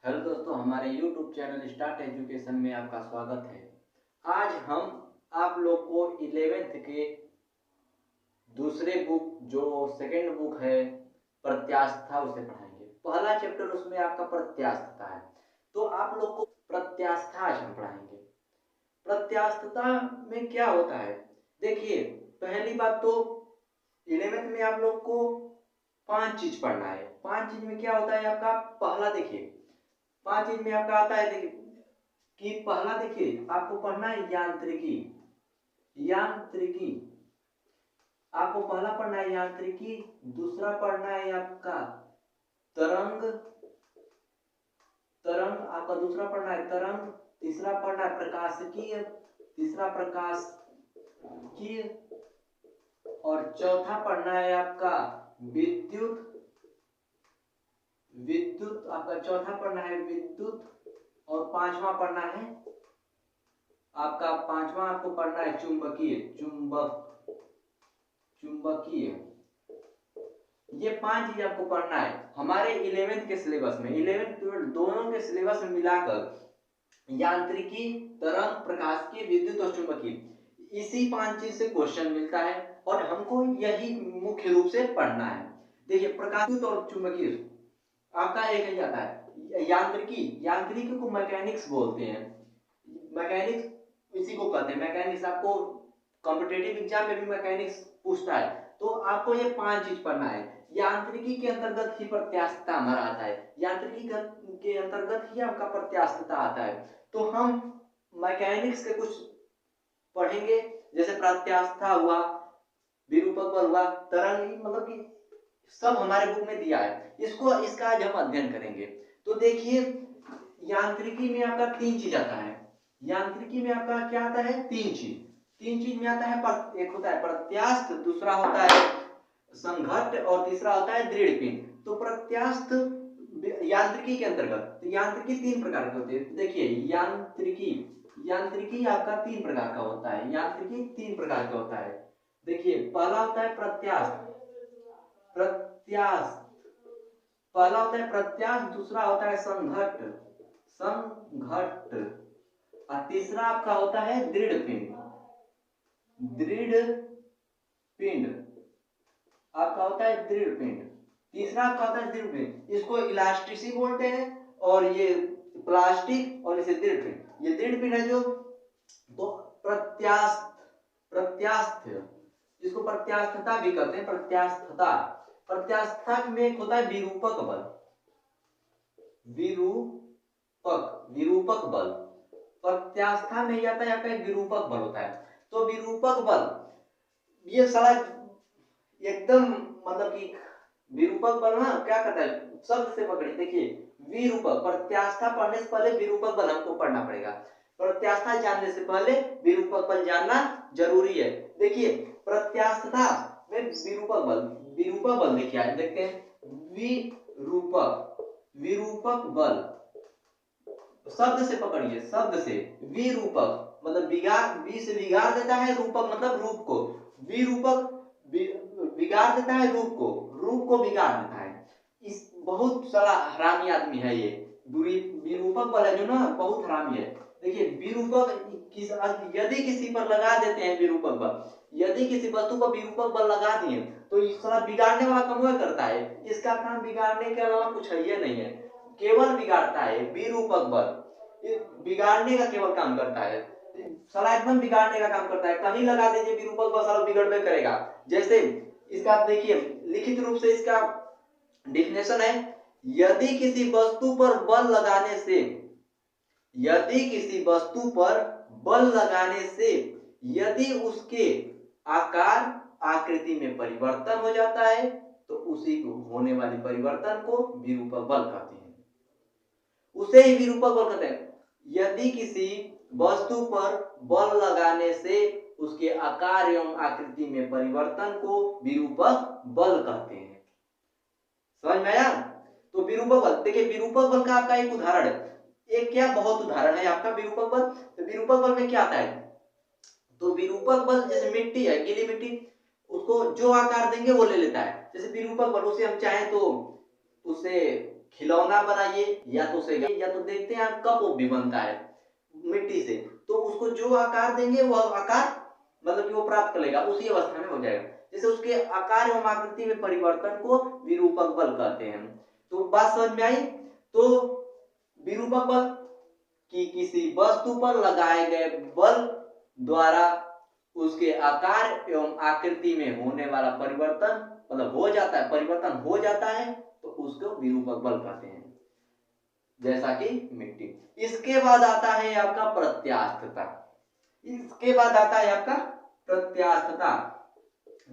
Hello दोस्तों, हमारे YouTube channel start education में आपका स्वागत है। आज हम आप लोग को 11th के दूसरे बुक जो सेकंड बुक है प्रत्यास्थता उसे पढ़ाएंगे। पहला चैप्टर उसमें आपका प्रत्यास्थता है, तो आप लोग को प्रत्यास्थता आज हम पढ़ाएंगे। प्रत्यास्थता में क्या होता है, देखिए पहली बात तो 11th में आप लोग को 5 चीज पढ़ना है। 5 चीज में क्या होता है आपका, पहला देखिए 5 चीज में आपका आता है, देखिए कि पहला देखिए आपको पढ़ना है यांत्रिकी। यांत्रिकी आपको पहला पढ़ना है यांत्रिकी, दूसरा पढ़ना है आपका तरंग। तरंग आपका दूसरा पढ़ना है तरंग, तीसरा पढ़ना है प्रकाशिकीय, तीसरा प्रकाशिकीय, और चौथा पढ़ना है आपका विद्युत। विद्युत आपका चौथा पढ़ना है विद्युत, और पांचवा पढ़ना है आपका पांचवा आपको पढ़ना है चुंबकीय। चुंबकीय ये 5 चीज आपको पढ़ना है हमारे 11th के सिलेबस में। 11th 12 दोनों के सिलेबस में मिलाकर यांत्रिकी, तरंग, प्रकाशिकी, विद्युत और चुंबकीय, इसी 5 चीज से क्वेश्चन मिलता है और हमको यही मुख्य रूप से पढ़ना है। देखिए प्रकाशिक और चुंबकीय आपका एक ही आता है। यांत्रिकी, यांत्रिकी को मैकेनिक्स बोलते हैं। मैकेनिक्स इसी को कहते हैं मैकेनिक्स। आपको कॉम्पिटिटिव एग्जाम में भी मैकेनिक्स पूछता है, तो आपको ये 5 चीज पढ़ना है। यांत्रिकी के अंतर्गत ही प्रत्यास्थता हमारा आता है। यांत्रिकी के अंतर्गत ही आपका प्रत्यास्थता आता है। तो हम मैकेनिक्स के कुछ पढ़ेंगे, जैसे प्रत्यास्थता हुआ, विरूपक बल हुआ, तरंग, मतलब कि सब हमारे बुक में दिया है। इसका आज हम अध्ययन करेंगे। तो देखिए यांत्रिकी में आपका 3 चीज आता है। यांत्रिकी में आपका क्या आता है, 3 चीज। 3 चीज में आता है, एक होता है प्रत्यास्थ, दूसरा होता है संघट्ट, और तीसरा होता है दृढ़ पिंड। तो प्रत्यास्थ यांत्रिकी के अंतर्गत, तो यांत्रिकी 3 प्रकार के होते हैं। देखिए यांत्रिकी आपका 3 प्रकार का होता है। यांत्रिकी 3 प्रकार का होता है। देखिए पहला होता है प्रत्यास्थ। प्रत्यास्थ पहला होता है प्रत्यास्थ, दूसरा होता है संघट्ट, और तीसरा आपका होता है दृढ़ पिंड। दृढ़ पिंड आपका होता है दृढ़ पिंड। तीसरा आपका होता है दृढ़ पिंड, इसको इलास्टिसी बोलते हैं, और ये प्लास्टिक, और इसे दृढ़ पिंड। ये दृढ़ पिंड है जो, तो प्रत्यास्थ इसको प्रत्यास्थता भी कहते हैं। प्रत्यास्थता में एक होता है विरूपक बल। विरूपक बल प्रत्यास्था में आता है, आपका एक विरूपक बल होता है। तो विरूपक बल ये सारा एकदम, मतलब कि विरूपक बल ना क्या करता है, शब्द से पकड़िए। देखिए विरूपक, प्रत्यास्था पढ़ने से पहले विरूपक बल हमको पढ़ना पड़ेगा। प्रत्यास्था जानने से पहले विरूपक बल जानना जरूरी है। देखिए प्रत्यास्थता में विरूपक बल देखिए, देखते हैं विरूपक बल शब्द से पकड़िए, शब्द से। विरूपक मतलब बी से बिगाड़ देता है, रूपक मतलब रूप को। विरूपक बिगाड़ देता है रूप को बिगाड़ देता है। इस बहुत सारा हरामी आदमी है ये विरूपक बल है जो ना, बहुत हरामी है। देखिए विरूपक यदि किसी पर लगा देते हैं विरूपक बल, यदि किसी वस्तु पर विरूपक बल लगा दिए, तो इस सारा बिगाड़ने वाला काम वह करता है। इसका काम बिगाड़ने के अलावा कुछ है ये नहीं है, केवल बिगाड़ता है। विरूपक बल बिगाड़ने का केवल काम करता है, साला एकदम बिगाड़ने का काम करता है। कहीं लगा दीजिए विरूपक बल, साला बिगड़ने करेगा। जैसे इसका आप देखिए लिखित रूप से इसका डिफिनेशन है, यदि किसी वस्तु पर बल लगाने से, यदि किसी वस्तु पर बल लगाने से यदि उसके आकार आकृति में परिवर्तन हो जाता है, तो उसी को होने वाली परिवर्तन को विरूपक बल कहते हैं। उसे ही विरूपक बल कहते हैं। यदि किसी वस्तु पर बल लगाने से उसके आकार एवं आकृति में परिवर्तन को विरूपक बल कहते हैं। समझ में आया? तो विरूपक बल, देखिए विरूपक बल का आपका एक उदाहरण है, एक क्या बहुत उदाहरण है आपका विरूपक बल। तो विरूपक बल में क्या आता है, तो विरूपक बल जैसे मिट्टी है, गीली मिट्टी, उसको जो आकार देंगे वो ले लेता है। जैसे विरूपक बल, उसे हम चाहे तो उसे खिलौना बनाइए या तो उसे, या तो देखते हैं कप भी बनता है मिट्टी से, तो उसको जो आकार देंगे वो आकार मतलब कि वो प्राप्त कर लेगा, उसी अवस्था में हो जाएगा। जैसे उसके आकार एवं आकृति में परिवर्तन को विरूपक बल कहते हैं। तो बात समझ में आई। तो विरूपक बल कि किसी वस्तु पर लगाए गए बल द्वारा उसके आकार एवं आकृति में होने वाला परिवर्तन मतलब हो जाता है, परिवर्तन हो जाता है, तो उसको विरूपक बल कहते हैं, जैसा कि मिट्टी। इसके बाद आता है आपका प्रत्यास्थता। इसके बाद आता है आपका प्रत्यास्थता।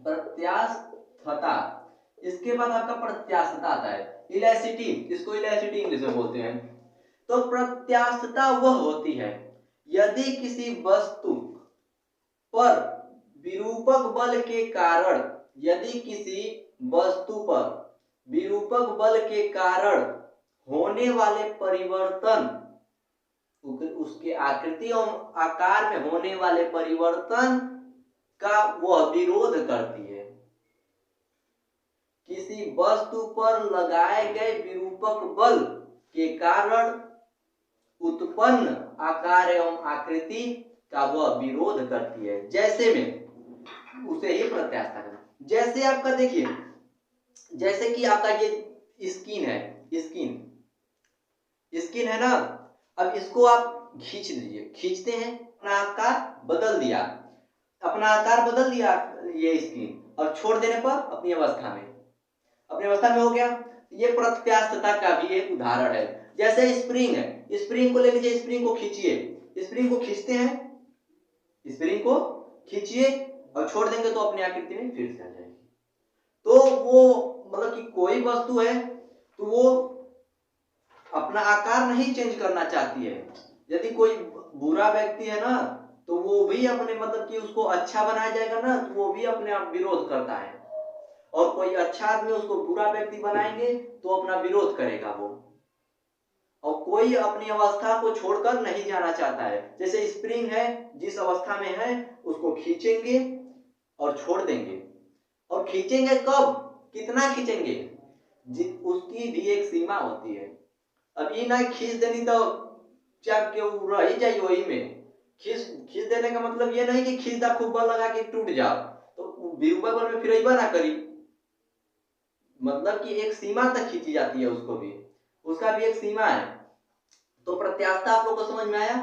प्रत्यास्थता इसके बाद आपका प्रत्यास्थता आता है। इलास्टिसिटी, इसको इलास्टिसिटी इंग्लिश में बोलते हैं। तो प्रत्यास्थता वह होती है यदि किसी वस्तु पर विरूपक बल के कारण, यदि किसी वस्तु पर विरूपक बल के कारण होने वाले परिवर्तन, उसके आकृति और आकार में होने वाले परिवर्तन का वह विरोध करती है। किसी वस्तु पर लगाए गए विरूपक बल के कारण उत्पन्न आकार एवं आकृति का वह विरोध करती है, जैसे में उसे ही प्रत्यास्थता करना। जैसे आपका देखिए, जैसे कि आपका ये स्किन है, स्किन है ना, अब इसको आप खींच लीजिए, खींचते हैं, अपना आकार बदल दिया, अपना आकार बदल दिया ये स्किन, और छोड़ देने पर अपनी अवस्था में हो गया। ये प्रत्यास्थता का भी एक उदाहरण है। जैसे स्प्रिंग है, स्प्रिंग को ले लीजिए, स्प्रिंग को खींचिए, स्प्रिंग को खींचते हैं, स्प्रिंग को खींचिए और छोड़ देंगे तो अपनी आकृति में फिर से आ जाएगी। तो वो मतलब कि कोई वस्तु है तो वो अपना आकार नहीं चेंज करना चाहती है। यदि कोई बुरा व्यक्ति है ना, तो वो भी अपने मतलब कि उसको अच्छा बनाया जाएगा ना, तो वो भी अपने आप विरोध करता है, और कोई अच्छा आदमी उसको बुरा व्यक्ति बनाएंगे तो अपना विरोध करेगा वो, और कोई अपनी अवस्था को छोड़कर नहीं जाना चाहता है। जैसे स्प्रिंग है, जिस अवस्था में है उसको खींचेंगे और छोड़ देंगे, और खींचेंगे कब, कितना खींचेंगे, उसकी भी एक सीमा होती है। अब ये ना खींच देनी तो चाप के रह ही जाइए वही में। खींच देने का मतलब ये नहीं कि खींचदा खूब बल लगा के टूट जाओ, तो विरूपक बल में फिर ना करी, मतलब कि एक सीमा तक खींची जाती है, उसको भी, उसका भी एक सीमा है। तो प्रत्यास्थता आप लोग को समझ में आया।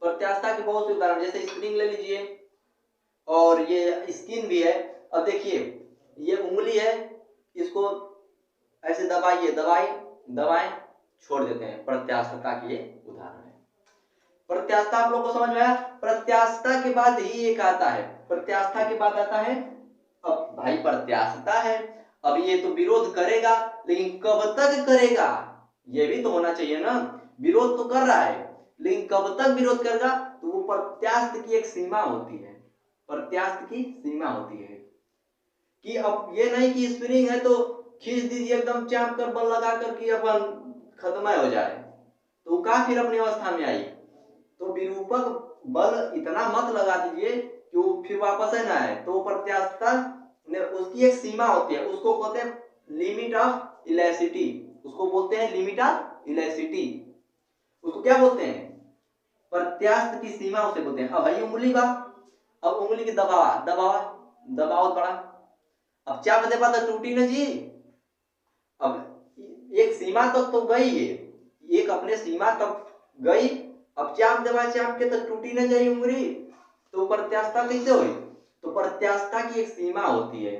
प्रत्यास्थता के बहुत से उदाहरण, जैसे स्प्रिंग ले लीजिए और ये स्किन भी है। अब देखिए ये उंगली है, इसको ऐसे दबाइए, दबाएं, छोड़ देते हैं, प्रत्यास्थता के उदाहरण है। प्रत्यास्थता आप लोग को समझ में आया। प्रत्यास्थता के बाद ही एक आता है, प्रत्यास्थता के बाद आता है, अब भाई प्रत्यास्थता है, अब ये तो विरोध करेगा, लेकिन कब तक करेगा ये भी तो होना चाहिए ना। विरोध तो कर रहा है, लेकिन कब तक विरोध करेगा, तो वो प्रत्यास्थ की एक सीमा होती है, प्रत्यास्थ की सीमा होती है कि अब ये नहीं कि स्प्रिंग है तो खींच दीजिए एकदम चाप कर बल लगा कर कि अपन खत्म हो जाए, तो का फिर अपनी अवस्था में आई। तो विरूपक बल इतना मत लगा दीजिए कि वो फिर वापस है ना आए। तो प्रत्यास्थता उसकी एक सीमा होती है, उसको कहते हैं लिमिट ऑफ इलास्टिसिटी, उसको बोलते हैं लिमिट ऑफ इलास्टिसिटी। उसको क्या बोलते हैं, प्रत्यास्थ की सीमा उसे बोलते हैं। अब भाई उंगली बा, अब उंगली की दबाव बड़ा, अब चाप दे पाता टूटी ना जी। अब एक सीमा तक तो गई है, एक अपने सीमा तक गई, अब चाप के तो टूटी ना जाए उंगली, तो प्रत्यास्थता कैसे हुई। तो प्रत्यास्थता की एक सीमा होती है,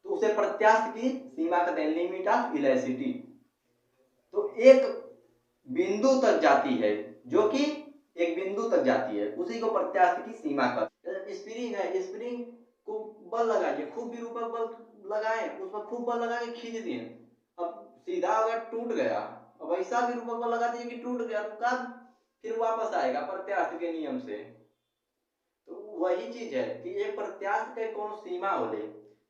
तो उसे प्रत्यास्थ की सीमा कहते हैं, लिमिट ऑफ इलास्टिसिटी। तो एक बिंदु तक जाती है, जो कि एक बिंदु तक जाती है, उसी को प्रत्यास्थ की सीमा कहते हैं। स्प्रिंग है, स्प्रिंग को बल लगाइए, खूब विरूपक बल लगाए, उस पर खूब बल लगा के खींच दिए, अब सीधा अगर टूट गया, अब ऐसा विरूपक बल लगा दिए कि टूट गया, तो कब फिर वापस आएगा प्रत्यास्थ के नियम से। तो वही चीज है कि एक प्रत्यास्थ का कौन सीमा होले,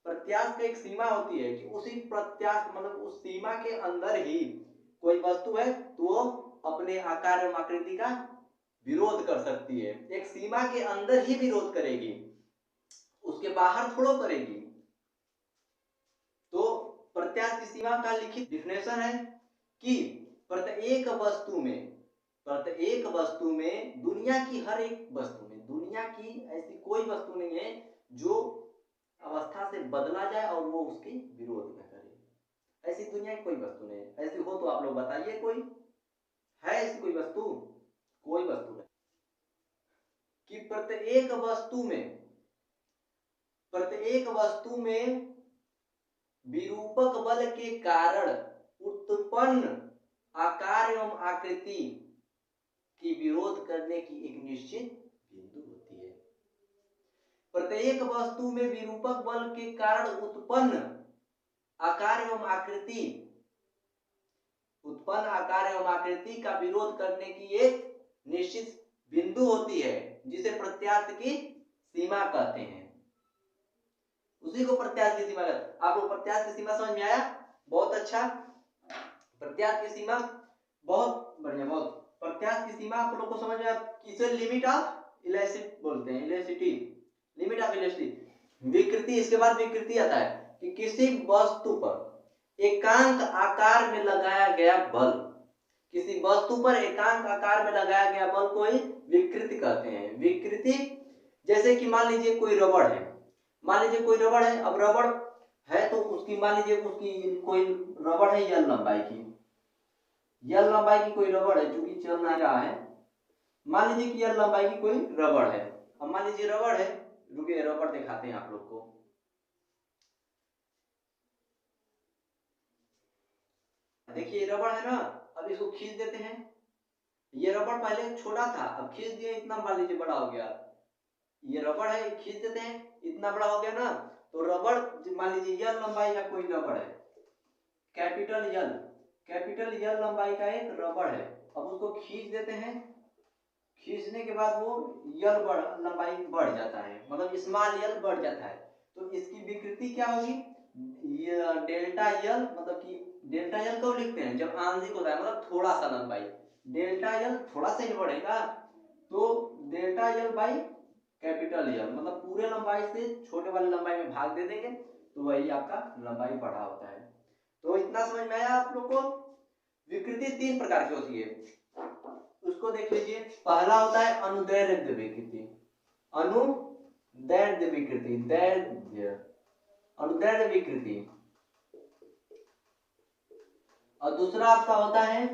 प्रत्यास्थ की एक सीमा होती है कि उसी प्रत्यास्थ मतलब उस सीमा के अंदर ही कोई वस्तु है तो वो अपने आकार एवं आकृति का विरोध कर सकती है, एक सीमा के अंदर ही विरोध करेगी, उसके बाहर थोड़ो करेगी। तो प्रत्यास्थ की सीमा का लिखित डिफिनेशन है कि प्रत्येक वस्तु में दुनिया की हर एक वस्तु में, दुनिया की ऐसी कोई वस्तु नहीं है जो अवस्था से बदला जाए और वो उसकी विरोध न करे। ऐसी दुनिया की कोई वस्तु नहीं। ऐसी हो तो आप लोग बताइए, कोई है ऐसी कोई वस्तु? कोई वस्तु नहीं। कि प्रत्येक वस्तु में विरूपक बल के कारण उत्पन्न आकार एवं आकृति की विरोध करने की एक निश्चित बिंदु होती है। प्रत्येक वस्तु में विरूपक बल के कारण उत्पन्न आकार एवं आकृति का विरोध करने की एक निश्चित बिंदु होती है, जिसे प्रत्यास्थ की सीमा कहते हैं। उसी को प्रत्यास्थ की सीमा कहते हैं। आप लोग प्रत्यास्थ की सीमा समझ में आया? बहुत अच्छा। प्रत्यास्थ की सीमा बहुत बढ़िया, बहुत। प्रत्यास्थ की सीमा आप लोग को समझ में आया? इसे लिमिट ऑफ इलास्टिसिटी बोलते हैं, इलास्टिसिटी, लिमिट ऑफ इलास्टिसिटी। विकृति, इसके बाद विकृति आता है कि किसी वस्तु पर एकांक आकार में लगाया गया बल, किसी वस्तु पर एकांक आकार में लगाया गया बल को ही विकृति कहते हैं। विकृति जैसे कि मान लीजिए कोई रबड़ है, अब रबड़ है तो उसकी मान लीजिए उसकी कोई रबड़ है यल लंबाई की, कोई रबड़ है, चूंकि चल नहीं रहा है, मान लीजिए कि यल लंबाई की कोई रबड़ है। अब मान लीजिए रबड़ है, रुकिए रबड़ दिखाते हैं आप लोग को। देखिए रबड़ है ना, अब इसको खींच देते हैं। ये रबड़ पहले छोटा था, अब खींच दिए, इतना मान लीजिए बड़ा हो गया। ये रबड़ है, खींच देते हैं, इतना बड़ा हो गया ना, तो रबड़ मान लीजिए यल लंबाई का कोई रबड़ है, कैपिटल यल लंबाई का एक रबड़ है। अब उसको खींच देते हैं, खींचने के बाद वो यल लंबाई बढ़ जाता है, मतलब स्मॉल यल बढ़ जाता है, तो इसकी विकृति क्या होगी? डेल्टा यल, मतलब कि डेल्टा यल कब लिखते हैं? जब आंशिक होता है, मतलब थोड़ा सा लंबाई, डेल्टा यल थोड़ा सा ही बढ़ेगा, तो delta L by capital L, मतलब पूरे लंबाई से छोटे वाली लंबाई में भाग दे देंगे, तो वही आपका लंबाई बढ़ा होता है। तो इतना समझ में आया आप लोग को? विकृति 3 प्रकार की होती है, उसको देख लीजिए। पहला होता है अनुदैर्ध्य विकृति, अनुदैर्ध्य विकृति, और दूसरा आपका होता है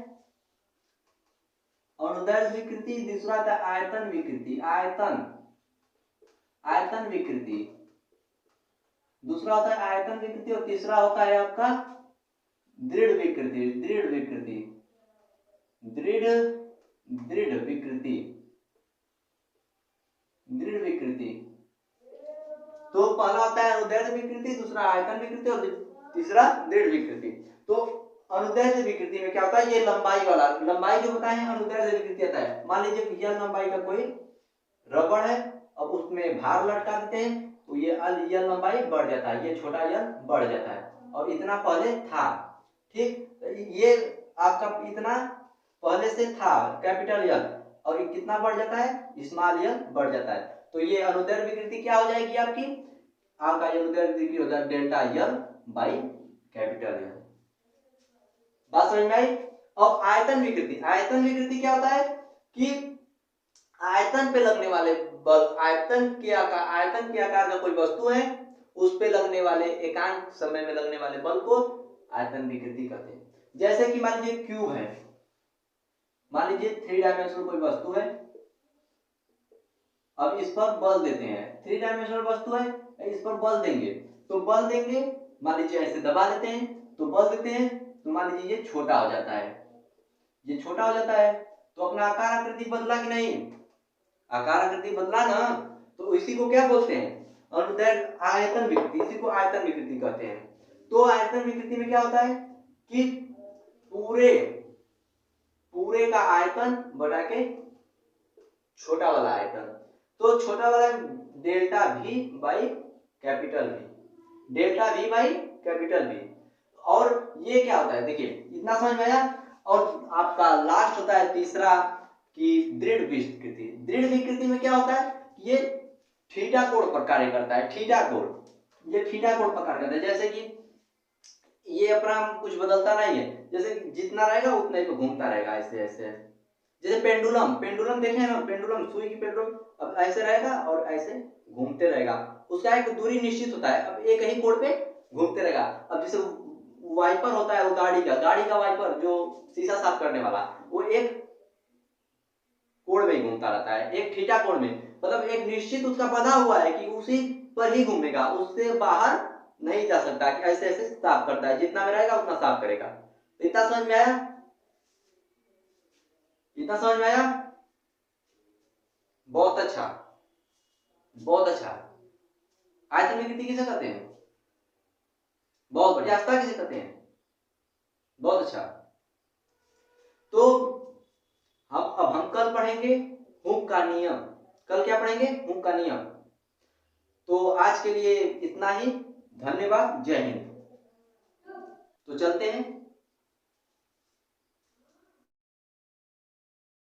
अनुदैर्ध्य विकृति, दूसरा होता है आयतन विकृति, आयतन विकृति, दूसरा होता है आयतन विकृति, और तीसरा होता है आपका दृढ़ विकृति, दृढ़ विकृति। तो पहला होता है अनुदैर्ध्य विकृति, दूसरा आयतन विकृति, और तीसरा दृढ़ विकृति। तो अनुदैर्ध्य विकृति में क्या होता है? ये लंबाई जो बताए हैं अनुदैर्ध्य विकृति आता है। मान लीजिए कि यह लंबाई का कोई रबड़ है, अब उसमें भार लटका देते हैं, तो ये यल लंबाई बढ़ जाता है, ये छोटा यल बढ़ जाता है, और इतना पहले था, ठीक, ये आपका इतना पहले से था कैपिटल यल, और ये कितना बढ़ जाता है? स्मॉल यल बढ़ जाता है। तो ये अनुदैर्ध्य विकृति क्या हो जाएगी आपकी? आपका अनुदैर्ध्य विकृति हो जाएगा delta L by capital L. बात समझ में आई? अब आयतन विकृति क्या होता है कि आयतन पे लगने वाले बल, आयतन के आकार का कोई वस्तु है, उस पे लगने वाले एकांक समय में लगने वाले बल को आयतन विकृति कहते हैं। जैसे कि मान लीजिए क्यूब है, मान लीजिए 3 डायमेंशनल कोई वस्तु है, अब इस पर बल देते हैं, 3 डायमेंशनल वस्तु है, इस पर बल देंगे, तो बल देंगे, मान लीजिए ऐसे दबा देते हैं, तो बल देते हैं, तो मान लीजिए ये छोटा हो जाता है, तो अपना आकार आकृति बदला कि नहीं? आकार आकृति बदला ना, तो इसी को क्या बोलते हैं? अनुदैर्ध्य आयतन विकृति, इसी को आयतन विकृति कहते हैं। तो आयतन विकृति में क्या होता है कि पूरे का आयतन बढ़ा के छोटा वाला आयतन, तो छोटा वाला delta V by capital V, और ये क्या होता है? देखिए इतना समझ में आया। और आपका लास्ट होता है तीसरा कि दृढ़ विकृति में क्या होता है? ये थीटा कोण पर कार्य करता है, ये थीटा कोण पर कार्य करता है। जैसे कि ये अपना कुछ बदलता नहीं है, जैसे जितना रहेगा उतना ही पे घूमता रहेगा, ऐसे ऐसे। जैसे पेंडुलम, पेंडुलम देखे हैं ना, पेंडुलम, सुई की पेंडुलम, अब ऐसे रहेगा और ऐसे घूमते रहेगा, उसका एक दूरी निश्चित होता है, अब एक ही कोण पे घूमते रहेगा। अब जैसे वाइपर होता है वो गाड़ी का वाइपर जो शीशा साफ करने वाला, वो एक कोण में ही घूमता रहता है, एक थीटा कोण में, मतलब एक निश्चित उसका बंधा हुआ है कि उसी पर ही घूमेगा, उससे बाहर नहीं जा सकता, कि ऐसे ऐसे साफ करता है, जितना में रहेगा उतना साफ करेगा। तो इतना समझ में आया, इतना समझ में आया, बहुत अच्छा, बहुत अच्छा। आयतन विकृति किसे कहते हैं, बहुत बढ़िया। अस्ता किसे कहते हैं, बहुत अच्छा। तो अब हम कल पढ़ेंगे हुक का नियम, कल क्या पढ़ेंगे, हुक का नियम। तो आज के लिए इतना ही, धन्यवाद, जय हिंद। तो चलते हैं।